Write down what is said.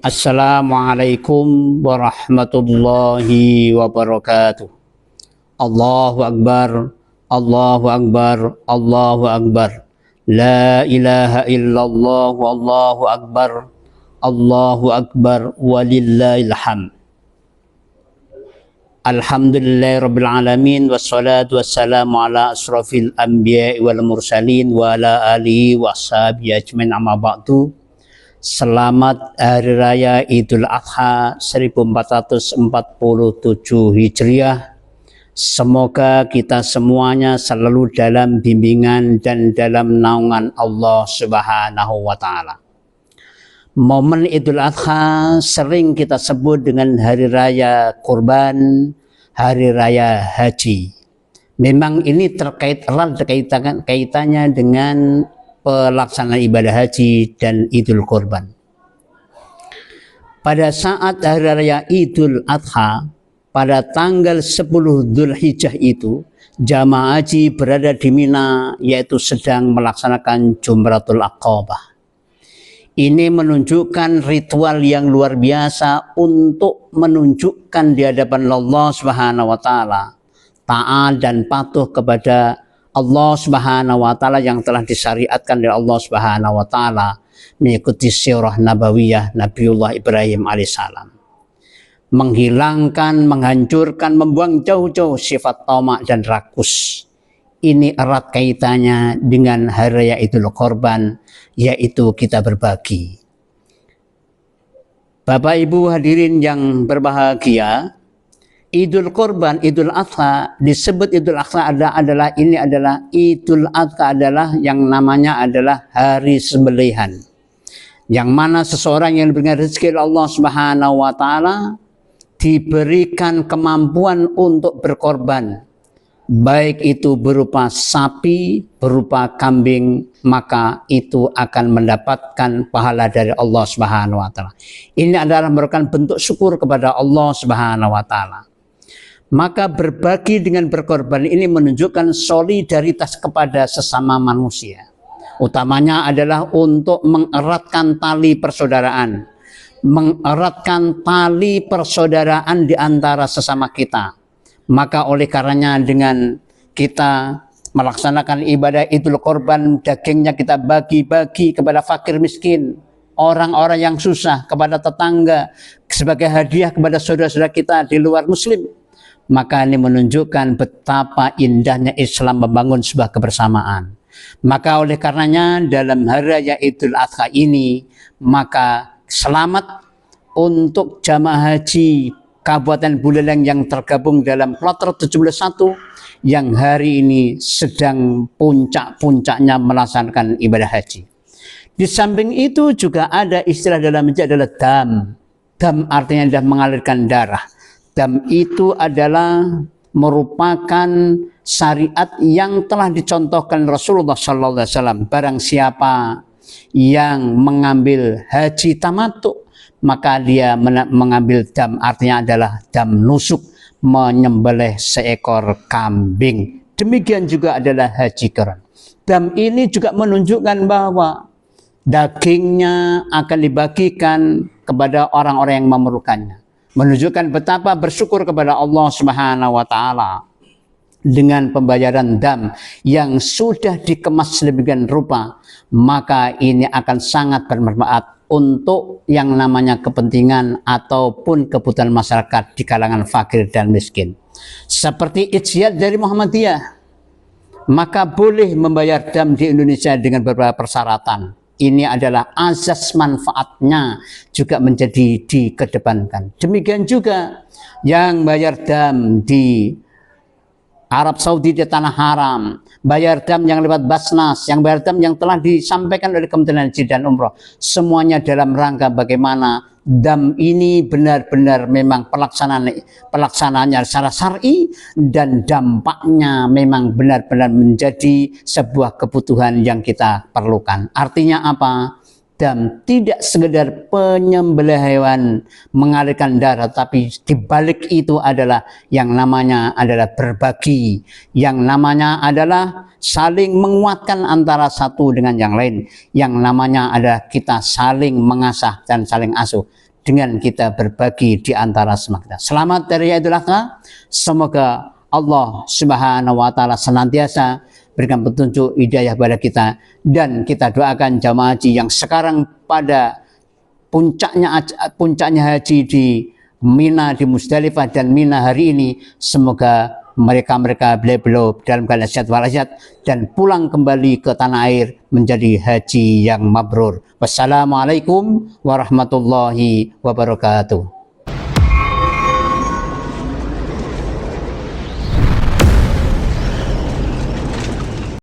Assalamualaikum warahmatullahi wabarakatuh. Allahu Akbar, Allahu Akbar, Allahu Akbar. La ilaha illallah, Allahu Akbar, Allahu Akbar, walillahil hamd. Alhamdulillahirabbil alamin, wassalatu wassalamu ala asrofil anbiya'i wal mursalin wa ala alihi wa ashabihi ajmain, amma ba'du. Selamat Hari Raya Idul Adha 1447 Hijriah. Semoga kita semuanya selalu dalam bimbingan dan dalam naungan Allah Subhanahu wa Ta'ala. Momen Idul Adha sering kita sebut dengan Hari Raya Kurban, Hari Raya Haji. Memang ini terkait erat kaitannya dengan pelaksanaan ibadah haji dan Idul Kurban. Pada saat Hari Raya Idul Adha, pada tanggal 10 Dzulhijjah itu, jamaah haji berada di Mina, yaitu sedang melaksanakan Jumratul Aqabah. Ini menunjukkan ritual yang luar biasa untuk menunjukkan di hadapan Allah Subhanahu wa Ta'ala taat dan patuh kepada Allah Subhanahu wa Ta'ala yang telah disyariatkan oleh Allah Subhanahu wa Ta'ala mengikuti sirah nabawiyah Nabiullah Ibrahim alaihissalam. Menghilangkan, menghancurkan, membuang jauh-jauh sifat tamak dan rakus. Ini erat kaitannya dengan Hari Raya Idul Kurban, yaitu kita berbagi. Bapak Ibu hadirin yang berbahagia, Idul Kurban, Idul Adha disebut Idul Adha adalah Idul Adha adalah yang namanya adalah hari sembelihan. Yang mana seseorang yang diberikan rezeki oleh Allah Subhanahu wa Ta'ala diberikan kemampuan untuk berkorban. Baik itu berupa sapi, berupa kambing, maka itu akan mendapatkan pahala dari Allah Subhanahu wa Ta'ala. Ini adalah merupakan bentuk syukur kepada Allah Subhanahu wa Ta'ala. Maka berbagi dengan berkorban ini menunjukkan solidaritas kepada sesama manusia. Utamanya adalah untuk mengeratkan tali persaudaraan. Mengeratkan tali persaudaraan di antara sesama kita. Maka oleh karenanya dengan kita melaksanakan ibadah Idul Kurban, dagingnya kita bagi-bagi kepada fakir miskin, orang-orang yang susah, kepada tetangga, sebagai hadiah kepada saudara-saudara kita di luar muslim. Maka ini menunjukkan betapa indahnya Islam membangun sebuah kebersamaan. Maka oleh karenanya dalam Hari Raya Idul Adha ini, maka selamat untuk jamaah haji Kabupaten Buleleng yang tergabung dalam Kloter 71 yang hari ini sedang puncak-puncaknya melaksanakan ibadah haji. Di samping itu juga ada istilah dalam masjid adalah dam. Dam artinya adalah mengalirkan darah. Dam itu adalah merupakan syariat yang telah dicontohkan Rasulullah SAW. Barang siapa yang mengambil haji tamattu, maka dia mengambil dam, artinya adalah dam nusuk, menyembelih seekor kambing. Demikian juga adalah haji qiran. Dam ini juga menunjukkan bahwa dagingnya akan dibagikan kepada orang-orang yang memerlukannya. Menunjukkan betapa bersyukur kepada Allah Subhanahu wa Ta'ala dengan pembayaran dam yang sudah dikemas sedemikian rupa, maka ini akan sangat bermanfaat untuk yang namanya kepentingan ataupun kebutuhan masyarakat di kalangan fakir dan miskin. Seperti ijtihad dari Muhammadiyah, maka boleh membayar dam di Indonesia dengan beberapa persyaratan. Ini adalah azas manfaatnya juga menjadi dikedepankan. Demikian juga yang bayar dam di Arab Saudi di tanah haram, bayar dam yang lewat Basnas, yang bayar dam yang telah disampaikan oleh Kementerian Haji dan Umroh, semuanya dalam rangka bagaimana dam ini benar-benar memang pelaksanaannya secara syar'i dan dampaknya memang benar-benar menjadi sebuah kebutuhan yang kita perlukan. Artinya apa? Dam tidak sekedar penyembelih hewan mengalirkan darah, tapi dibalik itu adalah yang namanya adalah berbagi, yang namanya adalah saling menguatkan antara satu dengan yang lain, yang namanya adalah kita saling mengasah dan saling asuh. dengan kita berbagi di antara sesama kita. Selamat dari Idul Adha. Semoga Allah Subhanahu wa taala senantiasa berikan petunjuk hidayah pada kita, dan kita doakan jamaah haji yang sekarang pada puncaknya haji di Mina, di Musdalifah dan Mina hari ini, semoga mereka beliau dalam keadaan sehat walafiat dan pulang kembali ke tanah air menjadi haji yang mabrur. Wassalamualaikum warahmatullahi wabarakatuh.